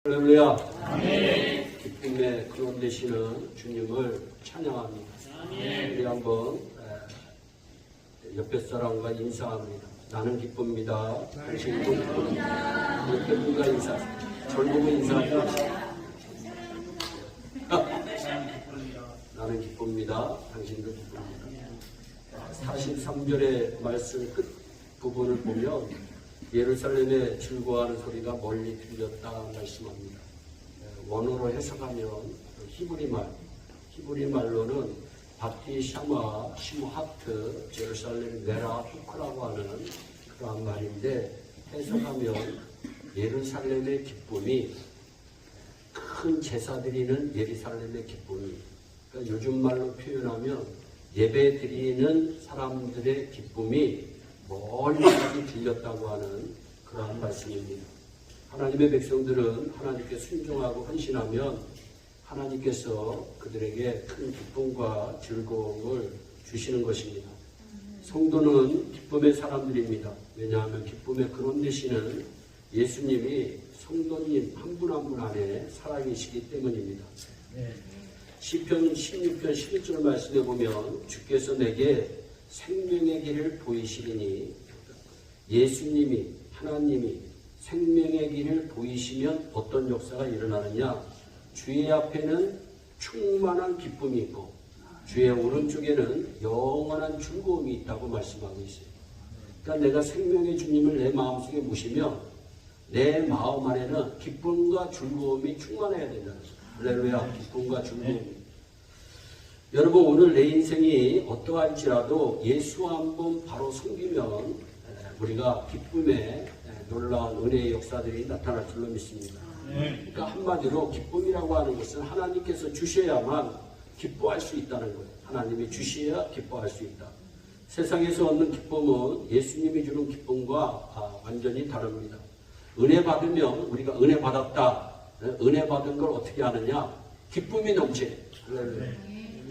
할렐루야. 아멘. 기쁨의 근원 되시는 주님을 찬양합니다. 아멘. 우리 한번 옆에 사람과 인사합니다. 나는 기쁩니다. 당신도 기쁩니다. 옆에 분과 인사하세요. 절보고 인사하지 마시고. 나는 기쁩니다. 당신도 기쁩니다. 43절의 말씀 끝 부분을 보면 예루살렘에 즐거워하는 소리가 멀리 들렸다 말씀합니다. 원어로 해석하면 히브리 말로는 바티 샤마 시무하트 제루살렘 메라 후크라고 하는 그러한 말인데, 해석하면 예루살렘의 기쁨이, 큰 제사 드리는 예루살렘의 기쁨이, 그러니까 요즘 말로 표현하면 예배 드리는 사람들의 기쁨이 멀리까지 들렸다고 하는 그러한 말씀입니다. 하나님의 백성들은 하나님께 순종하고 헌신하면 하나님께서 그들에게 큰 기쁨과 즐거움을 주시는 것입니다. 성도는 기쁨의 사람들입니다. 왜냐하면 기쁨의 근원 되시는 예수님이 성도님 한 분 한 분 안에 살아계시기 때문입니다. 시편 16편 11절 말씀에 보면 주께서 내게 생명의 길을 보이시리니, 예수님이, 하나님이 생명의 길을 보이시면 어떤 역사가 일어나느냐? 주의 앞에는 충만한 기쁨이 있고 주의 오른쪽에는 영원한 즐거움이 있다고 말씀하고 있어요. 그러니까 내가 생명의 주님을 내 마음속에 모시면 내 마음 안에는 기쁨과 즐거움이 충만해야 된다는 거죠. 할렐루야. 기쁨과 즐거움이. 여러분, 오늘 내 인생이 어떠할지라도 예수 한번 바로 섬기면 우리가 기쁨의 놀라운 은혜의 역사들이 나타날 줄로 믿습니다. 그러니까 한마디로 기쁨이라고 하는 것은 하나님께서 주셔야만 기뻐할 수 있다는 거예요. 하나님이 주셔야 기뻐할 수 있다. 세상에서 얻는 기쁨은 예수님이 주는 기쁨과 완전히 다릅니다. 은혜 받으면 우리가 은혜 받았다. 은혜 받은 걸 어떻게 하느냐? 기쁨이 넘쳐요.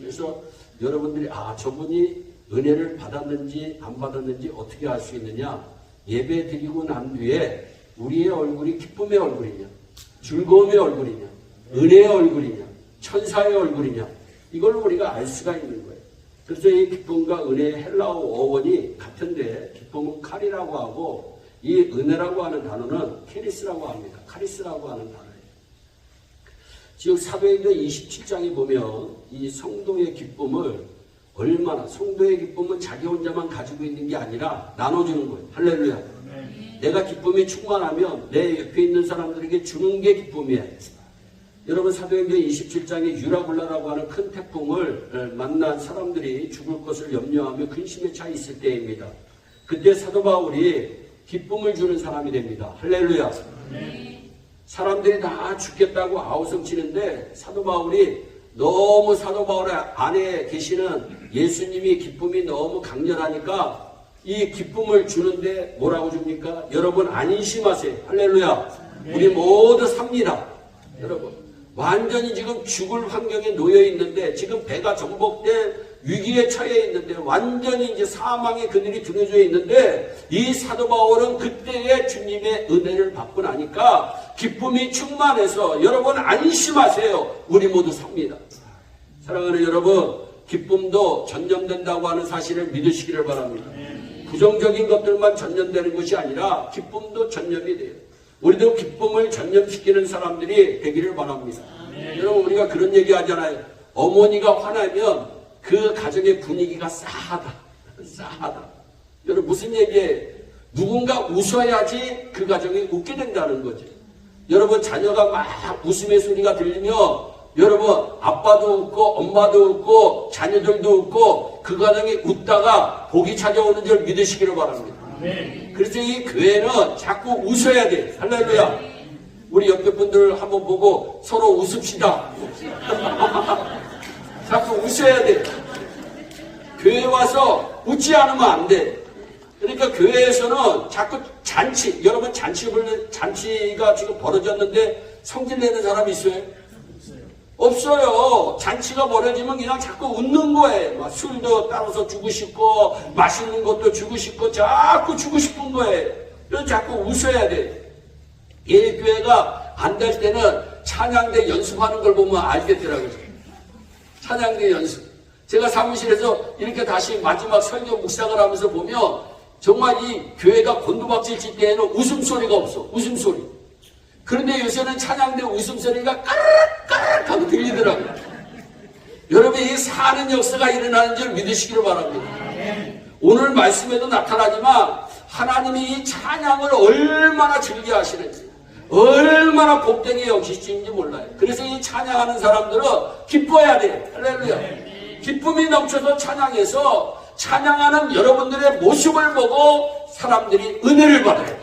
그래서 여러분들이 저분이 은혜를 받았는지 안 받았는지 어떻게 알 수 있느냐? 예배 드리고 난 뒤에 우리의 얼굴이 기쁨의 얼굴이냐, 즐거움의 얼굴이냐, 은혜의 얼굴이냐, 천사의 얼굴이냐, 이걸 우리가 알 수가 있는 거예요. 그래서 이 기쁨과 은혜의 헬라어 어원이 같은데, 기쁨은 칼이라고 하고 이 은혜라고 하는 단어는 케리스라고 합니다. 카리스라고 하는 단어예요. 즉 사도행전 27장에 보면 이 성도의 기쁨을 얼마나, 성도의 기쁨은 자기 혼자만 가지고 있는 게 아니라 나눠주는 거예요. 할렐루야. 내가 기쁨이 충만하면 내 옆에 있는 사람들에게 주는 게 기쁨이에요. 여러분, 사도행전 27장에 유라굴라라고 하는 큰 태풍을 만난 사람들이 죽을 것을 염려하며 근심에 차 있을 때입니다. 그때 사도 바울이 기쁨을 주는 사람이 됩니다. 할렐루야. 사람들이 다 죽겠다고 아우성치는데 사도 바울이, 너무 사도 바울 안에 계시는 예수님이 기쁨이 너무 강렬하니까 이 기쁨을 주는데 뭐라고 줍니까? 여러분 안심하세요. 할렐루야. 우리 모두 삽니다. 여러분 완전히 지금 죽을 환경에 놓여 있는데, 지금 배가 정복될 위기에 처해 있는데, 완전히 이제 사망의 그늘이 드러져 있는데, 이 사도 바울은 그때의 주님의 은혜를 받고 나니까 기쁨이 충만해서 여러분 안심하세요. 우리 모두 삽니다. 사랑하는 여러분, 기쁨도 전염된다고 하는 사실을 믿으시기를 바랍니다. 부정적인 것들만 전염되는 것이 아니라 기쁨도 전염이 돼요. 우리도 기쁨을 전염시키는 사람들이 되기를 바랍니다. 여러분, 우리가 그런 얘기 하잖아요. 어머니가 화나면 그 가정의 분위기가 싸하다. 여러분, 무슨 얘기예요? 누군가 웃어야지 그 가정이 웃게 된다는 거죠. 여러분, 자녀가 막 웃음의 소리가 들리면 여러분, 아빠도 웃고 엄마도 웃고 자녀들도 웃고 그 가정이 웃다가 복이 찾아오는 줄 믿으시기를 바랍니다. 그래서 이 교회는 자꾸 웃어야 돼. 할렐루야. 우리 옆에 분들 한번 보고 서로 웃읍시다. 자꾸 웃어야 돼. 교회 와서 웃지 않으면 안 돼. 그러니까 교회에서는 자꾸 잔치, 여러분 잔치가 지금 벌어졌는데 성질내는 사람이 있어요? 없어요. 잔치가 벌어지면 그냥 자꾸 웃는 거예요. 막 술도 따라서 주고 싶고 맛있는 것도 주고 싶고 자꾸 주고 싶은 거예요. 그래서 자꾸 웃어야 돼. 예교회가 안 될 때는 찬양대 연습하는 걸 보면 알겠더라고요. 찬양대 연습. 제가 사무실에서 이렇게 다시 마지막 설교 묵상을 하면서 보면 정말 이 교회가 곤두박질 칠 때에는 웃음소리가 없어. 웃음소리. 그런데 요새는 찬양대 웃음소리가 까르륵 하고 들리더라고요. 여러분, 이 사는 역사가 일어나는 줄 믿으시기를 바랍니다. 오늘 말씀에도 나타나지만 하나님이 이 찬양을 얼마나 즐겨 하시는지, 얼마나 복되게 여기시는지 몰라요. 그래서 이 찬양하는 사람들은 기뻐해야 돼요. 할렐루야. 기쁨이 넘쳐서 찬양해서 찬양하는 여러분들의 모습을 보고 사람들이 은혜를 받아요.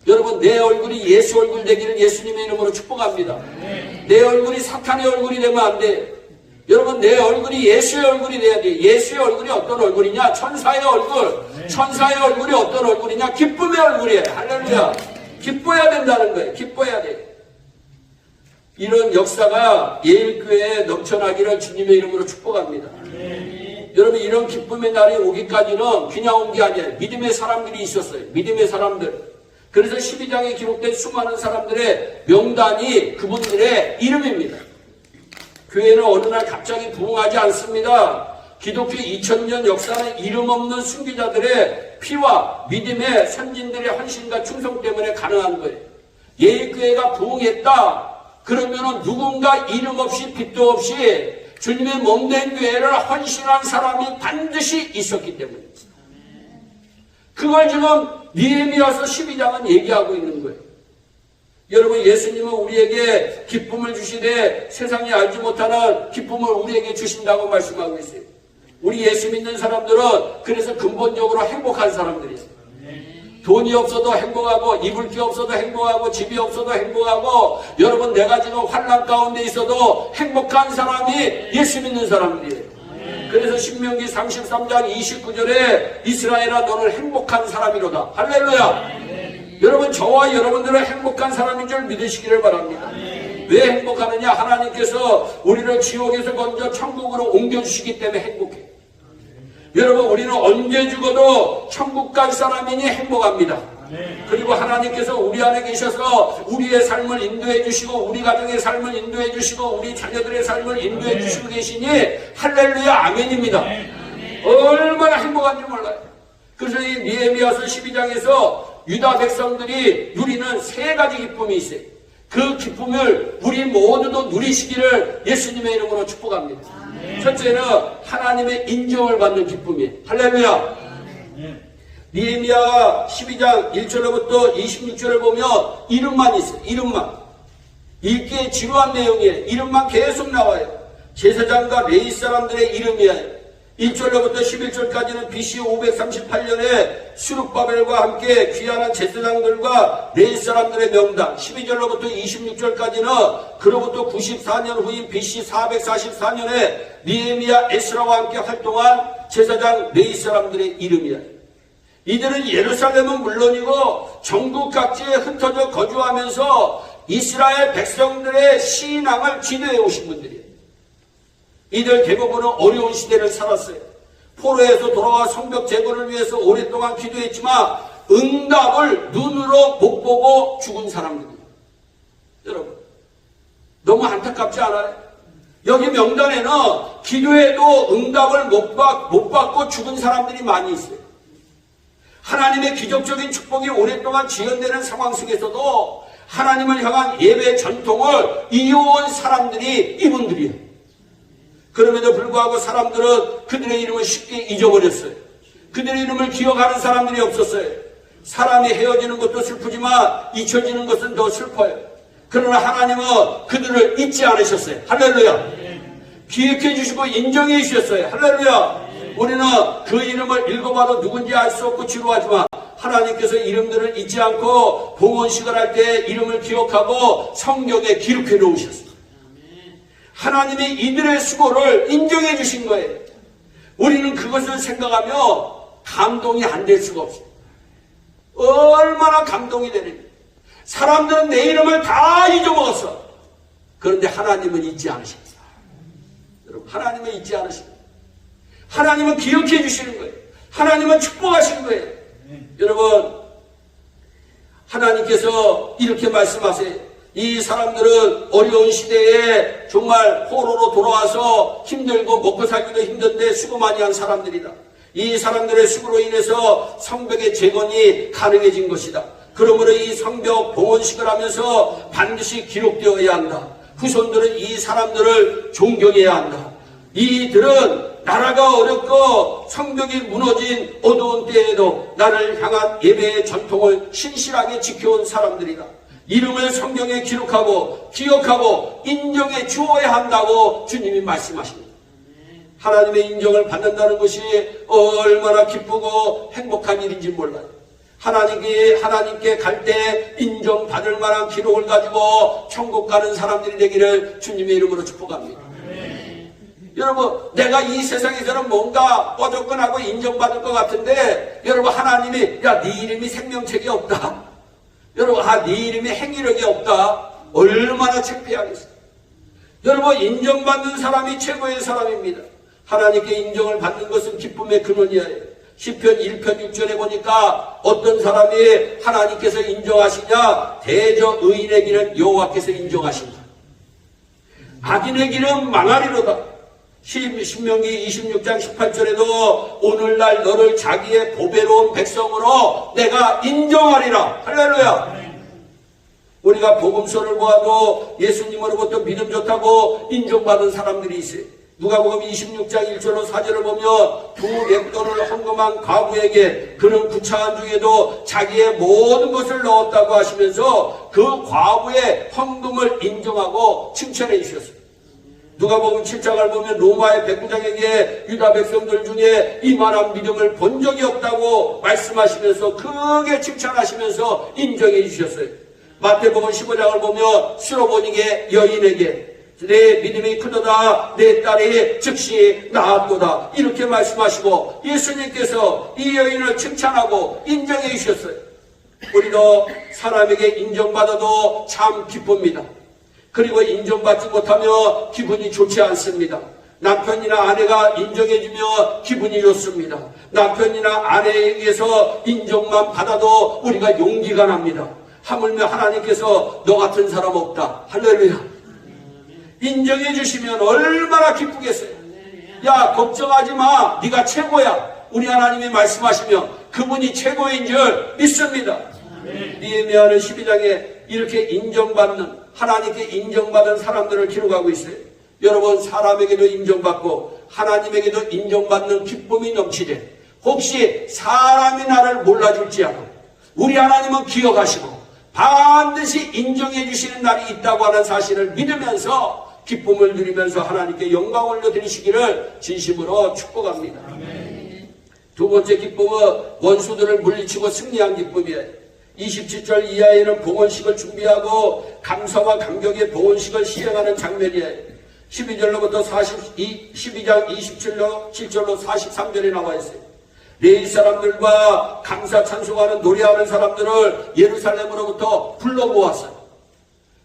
여러분, 내 얼굴이 예수 얼굴 되기를 예수님의 이름으로 축복합니다. 내 얼굴이 사탄의 얼굴이 되면 안 돼. 여러분, 내 얼굴이 예수의 얼굴이 돼야 돼. 예수의 얼굴이 어떤 얼굴이냐? 천사의 얼굴. 천사의 얼굴이 어떤 얼굴이냐? 기쁨의 얼굴이에요. 할렐루야. 기뻐야 된다는 거예요. 기뻐야 돼. 이런 역사가 예일교회에 넘쳐나기를 주님의 이름으로 축복합니다. 여러분, 이런 기쁨의 날이 오기까지는 그냥 온 게 아니에요. 믿음의 사람들이 있었어요. 믿음의 사람들. 그래서 12장에 기록된 수많은 사람들의 명단이 그분들의 이름입니다. 교회는 어느 날 갑자기 부흥하지 않습니다. 기독교 2000년 역사는 이름 없는 순교자들의 피와 믿음의 선진들의 헌신과 충성 때문에 가능한 거예요. 예일교회가 부흥했다. 그러면은 누군가 이름 없이 빛도 없이 주님의 몸된 교회를 헌신한 사람이 반드시 있었기 때문입니다. 그걸 지금 느헤미야서 12장은 얘기하고 있는 거예요. 여러분, 예수님은 우리에게 기쁨을 주시되 세상이 알지 못하는 기쁨을 우리에게 주신다고 말씀하고 있어요. 우리 예수 믿는 사람들은 그래서 근본적으로 행복한 사람들이에요. 돈이 없어도 행복하고, 입을 게 없어도 행복하고, 집이 없어도 행복하고, 여러분, 내가 지금 환난 가운데 있어도 행복한 사람이 예수 믿는 사람들이에요. 그래서 신명기 33장 29절에 이스라엘아 너는 행복한 사람이로다. 할렐루야. 여러분, 저와 여러분들은 행복한 사람인 줄 믿으시기를 바랍니다. 왜 행복하느냐? 하나님께서 우리를 지옥에서 건져 천국으로 옮겨주시기 때문에 행복해요. 여러분, 우리는 언제 죽어도 천국 갈 사람이니 행복합니다. 그리고 하나님께서 우리 안에 계셔서 우리의 삶을 인도해 주시고, 우리 가정의 삶을 인도해 주시고, 우리 자녀들의 삶을 인도해 주시고 계시니 할렐루야 아멘입니다. 얼마나 행복한지 몰라요. 그래서 이 느헤미야서 12장에서 유다 백성들이 누리는 세 가지 기쁨이 있어요. 그 기쁨을 우리 모두도 누리시기를 예수님의 이름으로 축복합니다. 첫째는 하나님의 인정을 받는 기쁨이에요. 할렐루야. 느헤미야 12장 1절로부터 26절을 보면 이름만 있어요. 이름만. 읽기에 지루한 내용이에요. 이름만 계속 나와요. 제사장과 레위 사람들의 이름이에요. 1절로부터 11절까지는 BC 538년에 수룹바벨과 함께 귀환한 제사장들과 레위 사람들의 명단, 12절로부터 26절까지는 그로부터 94년 후인 BC 444년에 느헤미야 에스라와 함께 활동한 제사장 레위 사람들의 이름이야. 이들은 예루살렘은 물론이고 전국 각지에 흩어져 거주하면서 이스라엘 백성들의 신앙을 지도해 오신 분들이에요. 이들 대부분은 어려운 시대를 살았어요. 포로에서 돌아와 성벽 재건을 위해서 오랫동안 기도했지만 응답을 눈으로 못 보고 죽은 사람들이에요. 여러분, 너무 안타깝지 않아요? 여기 명단에는 기도해도 응답을 못 받고 죽은 사람들이 많이 있어요. 하나님의 기적적인 축복이 오랫동안 지연되는 상황 속에서도 하나님을 향한 예배 전통을 이어온 사람들이 이분들이에요. 그럼에도 불구하고 사람들은 그들의 이름을 쉽게 잊어버렸어요. 그들의 이름을 기억하는 사람들이 없었어요. 사람이 헤어지는 것도 슬프지만 잊혀지는 것은 더 슬퍼요. 그러나 하나님은 그들을 잊지 않으셨어요. 할렐루야. 기억해 주시고 인정해 주셨어요. 할렐루야. 우리는 그 이름을 읽어봐도 누군지 알 수 없고 지루하지만 하나님께서 이름들을 잊지 않고 봉헌식을 할 때 이름을 기억하고 성경에 기록해 놓으셨어요. 하나님이 이들의 수고를 인정해 주신 거예요. 우리는 그것을 생각하며 감동이 안 될 수가 없어요. 얼마나 감동이 되는지. 사람들은 내 이름을 다 잊어먹었어. 그런데 하나님은 잊지 않으십니다. 여러분, 하나님은 잊지 않으십니다. 하나님은 기억해 주시는 거예요. 하나님은 축복하시는 거예요. 여러분, 하나님께서 이렇게 말씀하세요. 이 사람들은 어려운 시대에 정말 포로로 돌아와서 힘들고 먹고 살기도 힘든데 수고 많이 한 사람들이다. 이 사람들의 수고로 인해서 성벽의 재건이 가능해진 것이다. 그러므로 이 성벽 봉헌식을 하면서 반드시 기록되어야 한다. 후손들은 이 사람들을 존경해야 한다. 이들은 나라가 어렵고 성벽이 무너진 어두운 때에도 나를 향한 예배의 전통을 신실하게 지켜온 사람들이다. 이름을 성경에 기록하고 기억하고 인정해 주어야 한다고 주님이 말씀하십니다. 하나님의 인정을 받는다는 것이 얼마나 기쁘고 행복한 일인지 몰라요. 하나님께 갈 때 인정받을 만한 기록을 가지고 천국 가는 사람들이 되기를 주님의 이름으로 축복합니다. 여러분, 내가 이 세상에서는 뭔가 뻐족근하고 인정받을 것 같은데, 여러분, 하나님이, 야, 네 이름이 생명책이 없다. 여러분, 네 이름이 행위력이 없다. 얼마나 창피하겠어요. 여러분, 인정받는 사람이 최고의 사람입니다. 하나님께 인정을 받는 것은 기쁨의 근원이에요. 시편 1편 6절에 보니까 어떤 사람이 하나님께서 인정하시냐? 대저 의인의 길은 여호와께서 인정하신다. 악인의 길은 망하리로다. 신명기 26장 18절에도 오늘날 너를 자기의 보배로운 백성으로 내가 인정하리라. 할렐루야. 우리가 복음서를 보아도 예수님으로부터 믿음 좋다고 인정받은 사람들이 있어요. 누가복음 26장 1절로 4절을 보면 두 렉돈을 헌금한 과부에게 그는 구차한 중에도 자기의 모든 것을 넣었다고 하시면서 그 과부의 헌금을 인정하고 칭찬해 주셨어요. 누가복음 7장을 보면 로마의 백부장에게 유다 백성들 중에 이만한 믿음을 본 적이 없다고 말씀하시면서 크게 칭찬하시면서 인정해 주셨어요. 마태복음 15장을 보면 수로보니게 여인에게 내 믿음이 크도다 내 딸이 즉시 나았도다 이렇게 말씀하시고 예수님께서 이 여인을 칭찬하고 인정해 주셨어요. 우리도 사람에게 인정받아도 참 기쁩니다. 그리고 인정받지 못하며 기분이 좋지 않습니다. 남편이나 아내가 인정해주며 기분이 좋습니다. 남편이나 아내에게서 인정만 받아도 우리가 용기가 납니다. 하물며 하나님께서 너 같은 사람 없다. 할렐루야. 인정해 주시면 얼마나 기쁘겠어요. 야, 걱정하지 마. 네가 최고야. 우리 하나님이 말씀하시면 그분이 최고인 줄 믿습니다. 느헤미야는 12장에 이렇게 인정받는 하나님께 인정받은 사람들을 기록하고 있어요. 여러분, 사람에게도 인정받고 하나님에게도 인정받는 기쁨이 넘치되 혹시 사람이 나를 몰라줄지라도 우리 하나님은 기억하시고 반드시 인정해 주시는 날이 있다고 하는 사실을 믿으면서 기쁨을 누리면서 하나님께 영광을 올려드리시기를 진심으로 축복합니다. 두 번째 기쁨은 원수들을 물리치고 승리한 기쁨이에요. 27절 이하에는 봉헌식을 준비하고 감사와 감격의 봉헌식을 시행하는 장면이에요. 12절로부터 12장 27절로 43절에 나와 있어요. 레위 사람들과 감사 찬송하는 노래하는 사람들을 예루살렘으로부터 불러 모았어요.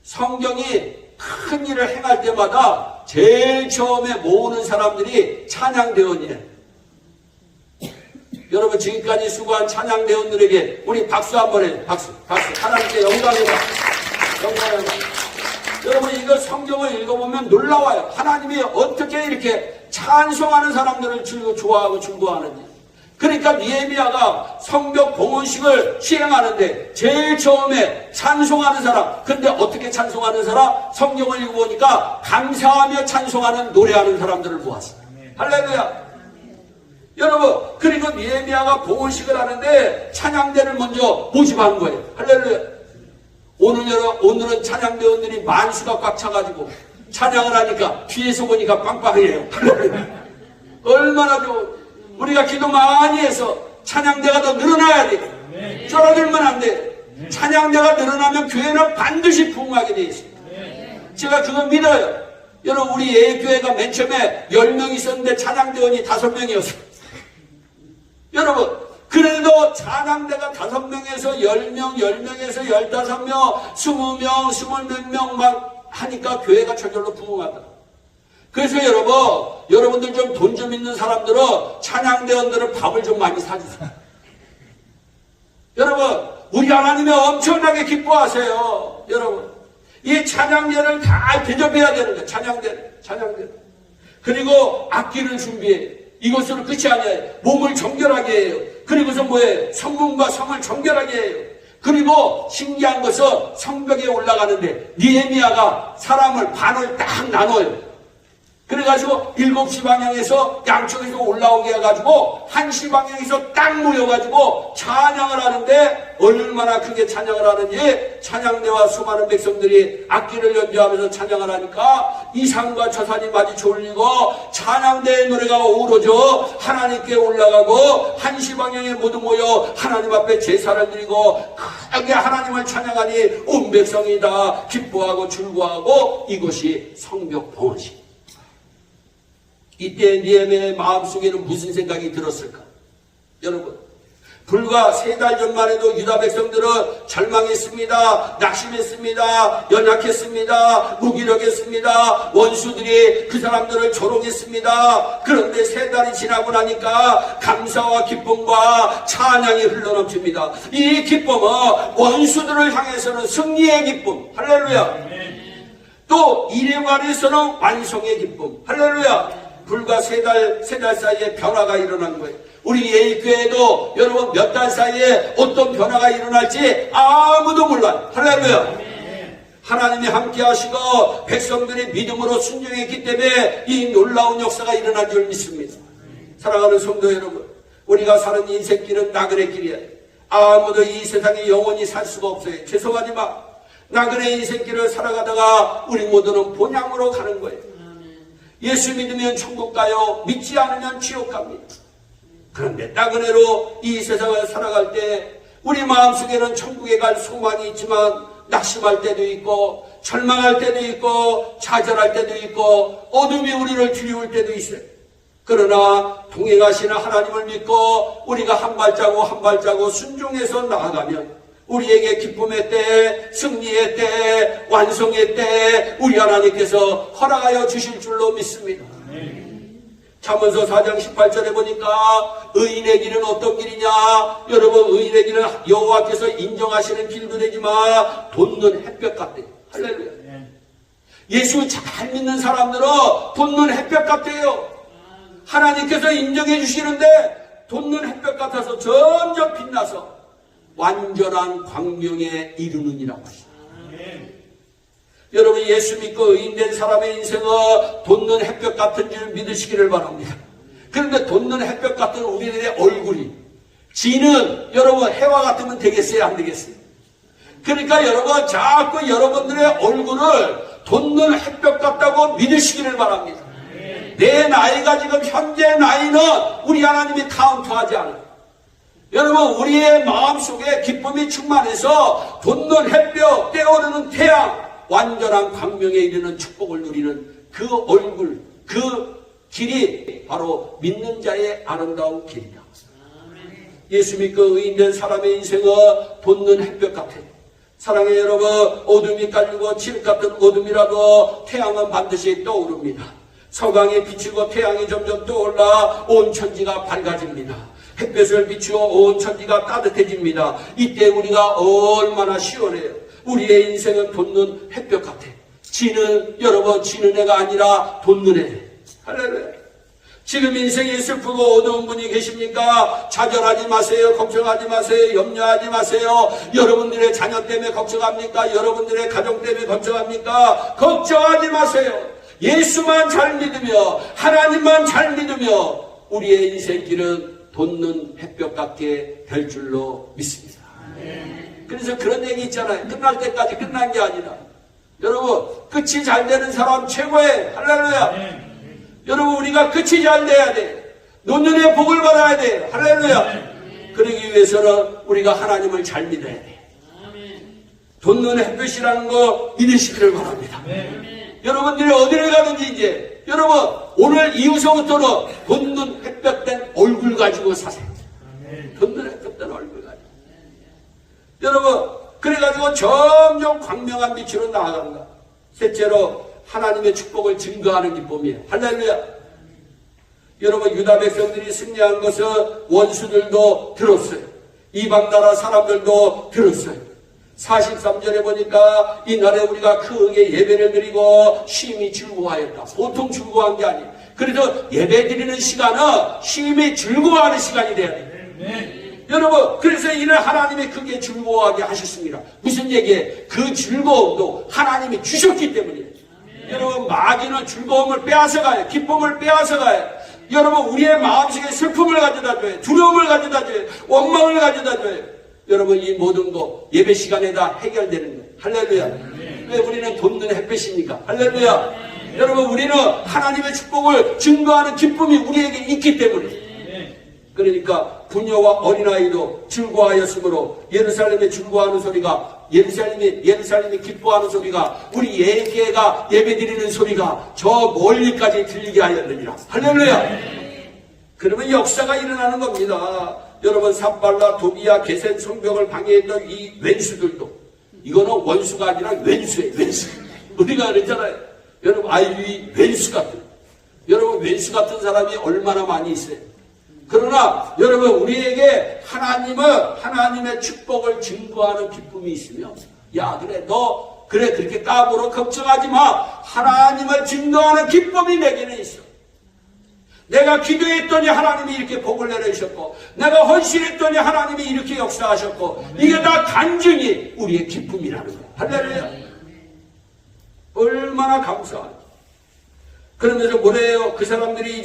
성경이 큰 일을 행할 때마다 제일 처음에 모으는 사람들이 찬양대원이에요. 여러분, 지금까지 수고한 찬양대원들에게 우리 박수 한번 해요. 박수. 하나님께 영광이다. 여러분, 이거 성경을 읽어보면 놀라워요. 하나님이 어떻게 이렇게 찬송하는 사람들을 좋아하고 즐거워하는지. 그러니까 느헤미야가 성벽 봉헌식을 시행하는데 제일 처음에 찬송하는 사람, 근데 어떻게 찬송하는 사람? 성경을 읽어보니까 감사하며 찬송하는 노래하는 사람들을 모았어요. 할렐루야. 여러분, 그리고 느헤미야가 봉헌식을 하는데 찬양대를 먼저 모집한 거예요. 할렐루야. 오늘은 찬양대원들이 만수가 꽉 차가지고 찬양을 하니까 뒤에서 보니까 빵빵해요. 얼마나 좋은. 우리가 기도 많이 해서 찬양대가 더 늘어나야 돼. 줄어들면 안 돼. 찬양대가 늘어나면 교회는 반드시 부흥하게 돼 있습니다. 제가 그거 믿어요. 여러분, 우리 예교회가 맨 처음에 10명 있었는데 찬양대원이 5명이었어요. 여러분, 그래도 찬양대가 5명에서 10명, 10명에서 15명, 20명, 20몇 명만 하니까 교회가 저절로 부흥한다. 그래서 여러분들 좀 돈 좀 있는 사람들은 찬양대원들은 밥을 좀 많이 사주세요. 여러분, 우리 하나님이 엄청나게 기뻐하세요. 여러분, 이 찬양대를 다 대접해야 되는 거예요. 찬양대를. 그리고 악기를 준비해. 이것으로 끝이 아니에요. 몸을 정결하게 해요. 그리고서 뭐예요? 성문과 성을 정결하게 해요. 그리고 신기한 것은 성벽에 올라가는데 느헤미야가 사람을 반을 딱 나눠요. 그래가지고 7시 방향에서 양쪽에서 올라오게 해가지고 1시 방향에서 딱 모여가지고 찬양을 하는데 얼마나 크게 찬양을 하는지 찬양대와 수많은 백성들이 악기를 연주하면서 찬양을 하니까 이 산과 저 산이 마주 올리고 찬양대의 노래가 어우러져 하나님께 올라가고 1시 방향에 모두 모여 하나님 앞에 제사를 드리고 크게 하나님을 찬양하니 온 백성이 다 기뻐하고 즐거워하고 이것이 성벽 봉헌식. 이때 느헤미야의 마음속에는 무슨 생각이 들었을까? 여러분, 불과 3달 전만 해도 유다 백성들은 절망했습니다. 낙심했습니다. 연약했습니다. 무기력했습니다. 원수들이 그 사람들을 조롱했습니다. 그런데 3달이 지나고 나니까 감사와 기쁨과 찬양이 흘러넘칩니다. 이 기쁨은 원수들을 향해서는 승리의 기쁨. 할렐루야. 또 일에 관해서는 완성의 기쁨. 할렐루야. 불과 3달 사이에 변화가 일어난 거예요. 우리 예일교회도 여러분 몇 달 사이에 어떤 변화가 일어날지 아무도 몰라요. 할렐루야. 하나님이 함께 하시고 백성들이 믿음으로 순종했기 때문에 이 놀라운 역사가 일어난 줄 믿습니다. 사랑하는 성도 여러분, 우리가 사는 인생길은 나그네 길이에요. 아무도 이 세상에 영원히 살 수가 없어요. 죄송하지만 나그네 인생길을 살아가다가 우리 모두는 본향으로 가는 거예요. 예수 믿으면 천국 가요. 믿지 않으면 지옥 갑니다. 그런데 나그네로 이 세상을 살아갈 때 우리 마음속에는 천국에 갈 소망이 있지만 낙심할 때도 있고 절망할 때도 있고 좌절할 때도 있고 어둠이 우리를 두려울 때도 있어요. 그러나 동행하시는 하나님을 믿고 우리가 한 발자국 순종해서 나아가면 우리에게 기쁨의 때, 승리의 때, 완성의 때 우리 하나님께서 허락하여 주실 줄로 믿습니다. 잠언서 4장 18절에 보니까 의인의 길은 어떤 길이냐? 여러분, 의인의 길은 여호와께서 인정하시는 길도 되지만 돋는 햇볕 같대요. 할렐루야. 예수 잘 믿는 사람들은 돋는 햇볕 같대요. 하나님께서 인정해 주시는데 돋는 햇볕 같아서 점점 빛나서 완전한 광명에 이르느니라고 하십니다. 여러분, 예수 믿고 의인된 사람의 인생은 돋는 햇볕 같은 줄 믿으시기를 바랍니다. 그런데 돋는 햇볕 같은 우리들의 얼굴이 지는 여러분 해와 같으면 되겠어요? 안 되겠어요? 그러니까 여러분 자꾸 여러분들의 얼굴을 돋는 햇볕 같다고 믿으시기를 바랍니다. 내 나이가 지금 현재 나이는 우리 하나님이 카운트하지 않아요. 여러분, 우리의 마음속에 기쁨이 충만해서 돋는 햇볕, 떼어오르는 태양, 완전한 광명에 이르는 축복을 누리는 그 얼굴, 그 길이 바로 믿는 자의 아름다운 길이다. 예수 믿고 의인된 사람의 인생은 돋는 햇볕 같아요. 사랑해 여러분, 어둠이 깔리고 칠흑 같은 어둠이라도 태양은 반드시 떠오릅니다. 서강이 비치고 태양이 점점 떠올라 온 천지가 밝아집니다. 햇볕을 비추어 온 천지가 따뜻해집니다. 이때 우리가 얼마나 시원해요. 우리의 인생은 돋는 햇볕 같아. 여러분, 지는 애가 아니라 돋는 애. 할렐루야. 지금 인생이 슬프고 어두운 분이 계십니까? 좌절하지 마세요. 걱정하지 마세요. 염려하지 마세요. 여러분들의 자녀 때문에 걱정합니까? 여러분들의 가정 때문에 걱정합니까? 걱정하지 마세요. 예수만 잘 믿으며 하나님만 잘 믿으며 우리의 인생길은 돋는 햇볕 같게 될 줄로 믿습니다. 그래서 그런 얘기 있잖아요. 끝날 때까지 끝난 게 아니라 여러분, 끝이 잘 되는 사람 최고예요. 할렐루야. 여러분, 우리가 끝이 잘 돼야 돼. 노년의 복을 받아야 돼. 할렐루야. 그러기 위해서는 우리가 하나님을 잘 믿어야 돼. 돋는 햇볕이라는 거 믿으시기를 바랍니다. 여러분들이 어디를 가든지 이제 여러분, 오늘 이후서부터는 돋는 햇볕된 얼굴 가지고 사세요. 돋는 햇볕된 얼굴 가지고. 여러분, 그래가지고 점점 광명한 빛으로 나아간다. 셋째로 하나님의 축복을 증거하는 기쁨이에요. 할렐루야. 여러분, 유다 백성들이 승리한 것은 원수들도 들었어요. 이방 나라 사람들도 들었어요. 43절에 보니까 이날에 우리가 크게 예배를 드리고 심히 즐거워하였다. 보통 즐거워한 게 아니에요. 그래서 예배 드리는 시간은 심히 즐거워하는 시간이 돼야 돼요. 여러분, 그래서 이는 하나님이 크게 즐거워하게 하셨습니다. 무슨 얘기예요? 그 즐거움도 하나님이 주셨기 때문이에요. 여러분, 마귀는 즐거움을 빼앗아가요. 기쁨을 빼앗아가요. 여러분, 우리의 마음속에 슬픔을 가져다줘요. 두려움을 가져다줘요. 원망을 가져다줘요. 여러분, 이 모든 거 예배 시간에다 해결되는 거예요. 할렐루야. 왜 우리는 돕는 햇볕입니까? 할렐루야. 여러분, 우리는 하나님의 축복을 증거하는 기쁨이 우리에게 있기 때문에. 그러니까 부녀와 어린아이도 즐거워하였으므로 예루살렘에 즐거워하는 소리가, 예루살렘이 기뻐하는 소리가, 우리 예배가 예배드리는 소리가 저 멀리까지 들리게 하였느니라. 할렐루야. 그러면 역사가 일어나는 겁니다. 여러분, 산발라, 도비야, 게셈 성벽을 방해했던 이 왼수들도, 이거는 원수가 아니라 왼수예요. 왼수. 우리가 그랬잖아요. 여러분, 이 왼수 같은, 여러분, 왼수 같은 사람이 얼마나 많이 있어요. 그러나 여러분, 우리에게 하나님의 축복을 증거하는 기쁨이 있으면, 야, 그래, 너 그래, 그렇게 까불어 걱정하지 마. 하나님을 증거하는 기쁨이 내게는 있어. 내가 기도했더니 하나님이 이렇게 복을 내려주셨고, 내가 헌신했더니 하나님이 이렇게 역사하셨고, 이게 다 간증이 우리의 기쁨이라는 거야. 할렐루야. 얼마나 감사하지. 그러면서 뭐래요? 그 사람들이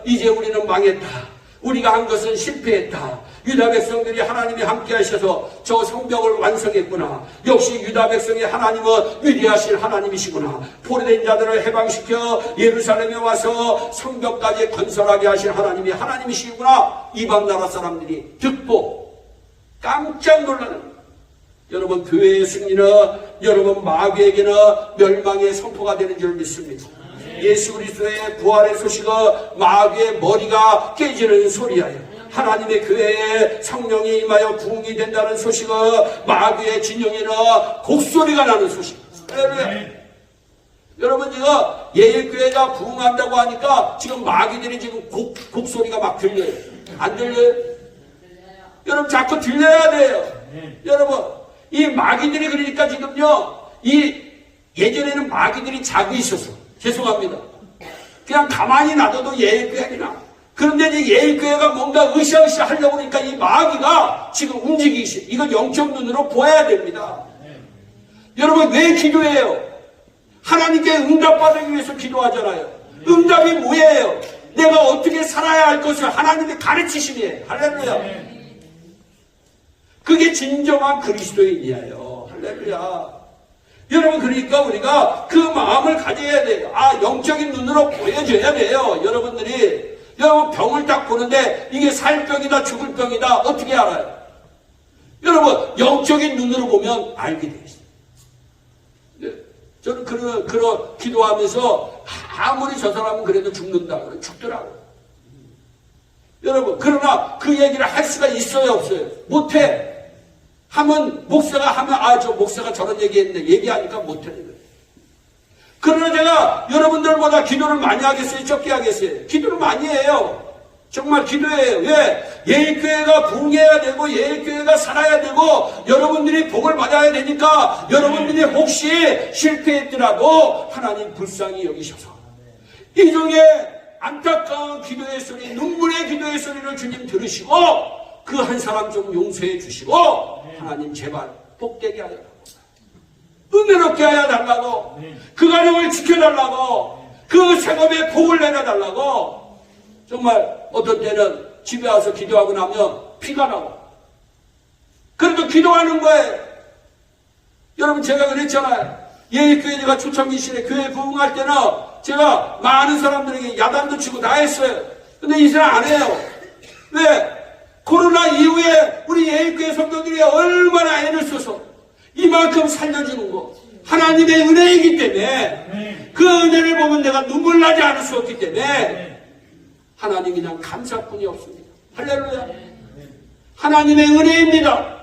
이제 우리는 망했다. 우리가 한 것은 실패했다. 유다 백성들이 하나님이 함께 하셔서 저 성벽을 완성했구나. 역시 유다 백성의 하나님은 위대하신 하나님이시구나. 포로된 자들을 해방시켜 예루살렘에 와서 성벽까지 건설하게 하신 하나님이 하나님이시구나. 이방 나라 사람들이 듣고 깜짝 놀라는 거예요. 여러분, 교회의 승리는 여러분 마귀에게는 멸망의 선포가 되는 줄 믿습니다. 예수 그리스도의 부활의 소식은 마귀의 머리가 깨지는 소리예요. 하나님의 교회에 성령이 임하여 부흥이 된다는 소식은 마귀의 진영에는 곡소리가 나는 소식. 여러분, 지금 예일교회가 부흥한다고 하니까 지금 마귀들이 지금 곡소리가 막 들려요. 안 들려요? 여러분, 자꾸 들려야 돼요. 여러분, 이 마귀들이 그러니까 지금요, 예전에는 마귀들이 자고 있었어. 죄송합니다. 그냥 가만히 놔둬도 예일교회나. 그런데 이제 예일교회가 뭔가 으쌰으쌰 하려고 그러니까 이 마귀가 지금 움직이기 시작해. 이건 영적 눈으로 보아야 됩니다. 여러분, 왜 기도해요? 하나님께 응답받기 위해서 기도하잖아요. 응답이 뭐예요? 내가 어떻게 살아야 할 것을 하나님의 가르치심이에요. 할렐루야. 그게 진정한 그리스도인이에요. 할렐루야. 여러분, 그러니까 우리가 그 마음을 가져야 돼요. 영적인 눈으로 보여줘야 돼요. 여러분, 병을 딱 보는데 이게 살 병이다, 죽을 병이다, 어떻게 알아요? 여러분, 영적인 눈으로 보면 알게 돼 있어요. 네. 저는 그런 기도하면서 아무리 저 사람은 그래도 죽는다, 죽더라고요. 여러분, 그러나 그 얘기를 할 수가 있어요, 없어요? 못해. 목사가 하면, 저 목사가 저런 얘기했는데, 얘기하니까 못하는 거예요. 그러나 제가 여러분들보다 기도를 많이 하겠어요? 적게 하겠어요? 기도를 많이 해요. 정말 기도해요. 왜? 예일교회가 부흥해야 되고, 예일교회가 살아야 되고, 여러분들이 복을 받아야 되니까, 여러분들이 혹시 실패했더라도, 하나님 불쌍히 여기셔서, 이 중에 안타까운 기도의 소리, 눈물의 기도의 소리를 주님 들으시고, 그 한 사람 좀 용서해 주시고, 하나님 제발 복되게 하여 달라고, 은혜롭게 하여 달라고, 그 가정을 지켜달라고, 그 생업에 복을 내려달라고. 정말 어떤 때는 집에 와서 기도하고 나면 피가 나고, 그래도 기도하는 거예요. 여러분, 제가 그랬잖아요. 예일교회 제가 초창기실에 교회 부흥할 때는 제가 많은 사람들에게 야단도 치고 다 했어요. 근데 이 사람 안 해요. 왜? 코로나 이후에 우리 예일교회 성도들이 얼마나 애를 써서 이만큼 살려주는 거, 하나님의 은혜이기 때문에, 그 은혜를 보면 내가 눈물 나지 않을 수 없기 때문에 하나님이 그냥 감사뿐이 없습니다. 할렐루야. 하나님의 은혜입니다.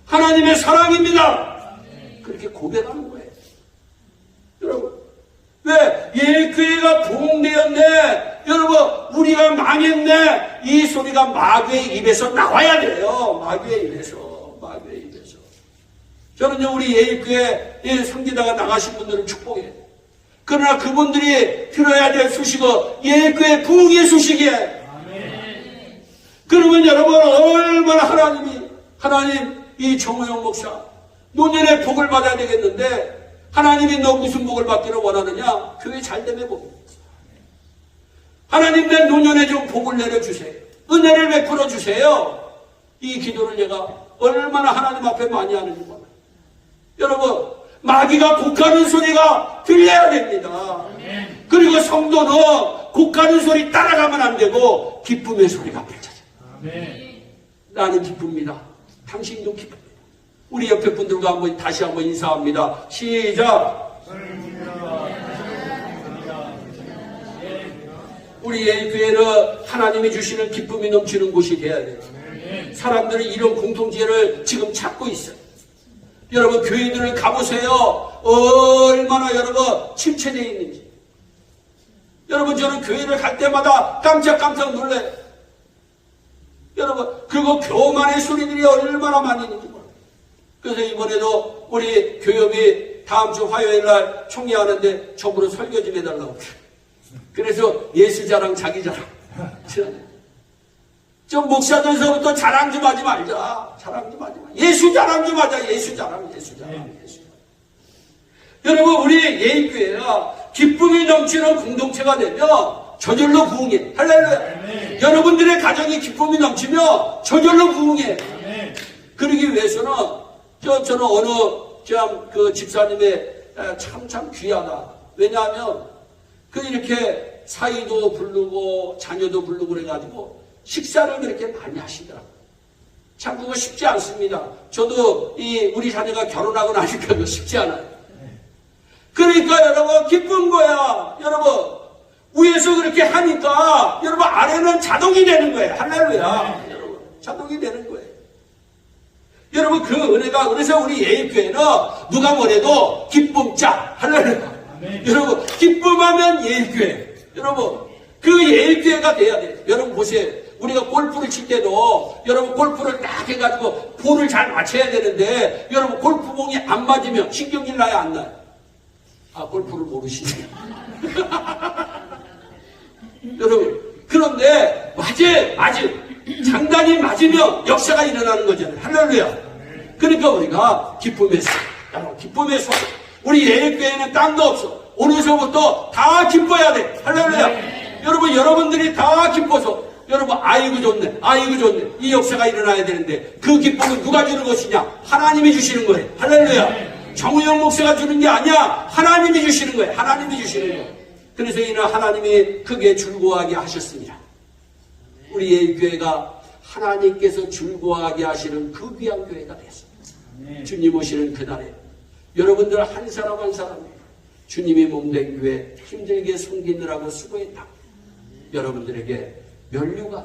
하나님의 사랑입니다. 그렇게 고백하는 거예요. 여러분, 왜? 예일교회가 부흥되었네. 여러분, 우리가 망했네. 이 소리가 마귀의 입에서 나와야 돼요. 마귀의 입에서. 저는요, 우리 예일교회 성지다가 나가신 분들을 축복해요. 그러나 그분들이 들어야 될 소식은 예일교회 부흥의 소식이에요. 그러면 여러분, 얼마나 하나님, 이 정우영 목사, 노년에 복을 받아야 되겠는데, 하나님이 너 무슨 복을 받기를 원하느냐? 교회 잘되면 복입니다. 하나님, 내 노년에 좀 복을 내려주세요. 은혜를 베풀어 주세요. 이 기도를 제가 얼마나 하나님 앞에 많이 하는지 몰라요. 여러분, 마귀가 곡하는 소리가 들려야 됩니다. 그리고 성도는 곡하는 소리 따라가면 안 되고 기쁨의 소리가 펼쳐져요. 나는 기쁩니다. 당신도 기쁩니다. 우리 옆에 분들과 다시 한번 인사합니다. 시작. 우리 예일교회는 하나님이 주시는 기쁨이 넘치는 곳이 되어야 돼요. 사람들이 이런 공통체를 지금 찾고 있어요. 여러분, 교회들을 가보세요. 얼마나 여러분 침체되어 있는지. 여러분, 저는 교회를 갈 때마다 깜짝깜짝 놀라요. 여러분, 그리고 교만의 소리들이 얼마나 많이 있는지 몰라요. 그래서 이번에도 우리 교협이 다음 주 화요일 날 총회하는데 저보고 설교 좀 해달라고. 그래서 예수 자랑, 자기 자랑. 좀 목사들서부터 자랑 좀 하지 말자. 자랑 좀 하지 말자. 예수 자랑 좀 하자. 예수 자랑, 예수 자랑, 예수 자랑. 여러분, 우리 예일교회가 기쁨이 넘치는 공동체가 되면 저절로 부흥해. 할렐루야. 여러분들의 가정이 기쁨이 넘치면 저절로 부흥해. 그러기 위해서는 저는 어느 그 집사님의 참 귀하다. 왜냐하면 이렇게 사이도 부르고 자녀도 부르고 그래가지고 식사를 그렇게 많이 하시더라고요. 참 그거 쉽지 않습니다. 저도 우리 자녀가 결혼하고 나니까 그거 쉽지 않아요. 그러니까 여러분, 기쁜 거야. 여러분, 위에서 그렇게 하니까 여러분, 아래는 자동이 되는 거예요. 할렐루야. 여러분, 자동이 되는 거예요. 여러분, 그 은혜가, 그래서 우리 예일교회는 누가 뭐래도 기쁨자. 할렐루야. 여러분, 기쁨하면 예일교회. 여러분, 그 예일교회가 돼야 돼요. 여러분 보세요. 우리가 골프를 칠 때도 여러분 골프를 딱 해가지고 볼을 잘 맞춰야 되는데 여러분 골프공이 안 맞으면 신경질 나요, 안 나요? 아, 골프를 모르시네요. 여러분, 그런데 장단이 맞으면 역사가 일어나는 거잖아요. 할렐루야. 그러니까 우리가 기쁨에서, 여러분, 기쁨에서 우리 예일교회에는 딴 거 없어. 오늘서부터 다 기뻐야 돼. 할렐루야. 여러분, 여러분들이 다 기뻐서 여러분, 아이고 좋네, 아이고 좋네, 이 역사가 일어나야 되는데 그 기쁨은 누가 주는 것이냐? 하나님이 주시는 거예요. 할렐루야. 정우영 목사가 주는 게 아니야. 하나님이 주시는 거예요. 하나님이 주시는 거예요. 그래서 이는 하나님이 크게 즐거워하게 하셨습니다. 우리 예일교회가 하나님께서 즐거워하게 하시는 그 귀한 교회가 됐습니다. 주님 오시는 그날에 여러분들 한 사람 한 사람 주님이 몸된 교회 힘들게 섬기느라고 수고했다. 여러분들에게 면류관,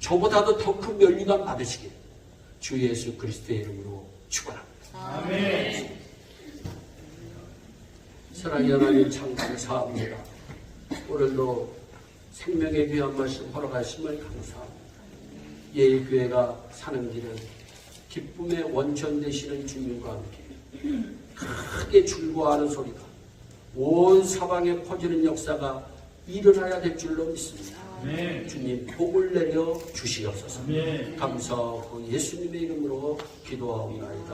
저보다도 더 큰 면류관 받으시길 주 예수 그리스도의 이름으로 축원합니다. 아멘. 사랑의 하나님, 참 감사합니다. 오늘도 생명의 귀한 말씀 허락하심을 감사합니다. 예일교회가 사는 길은 기쁨의 원천 되시는 주님과 함께 크게 즐거워하는 소리가 온 사방에 퍼지는 역사가 일어나야 될 줄로 믿습니다. 아멘. 주님 복을 내려 주시옵소서. 아멘. 감사하고 예수님의 이름으로 기도하옵나이다.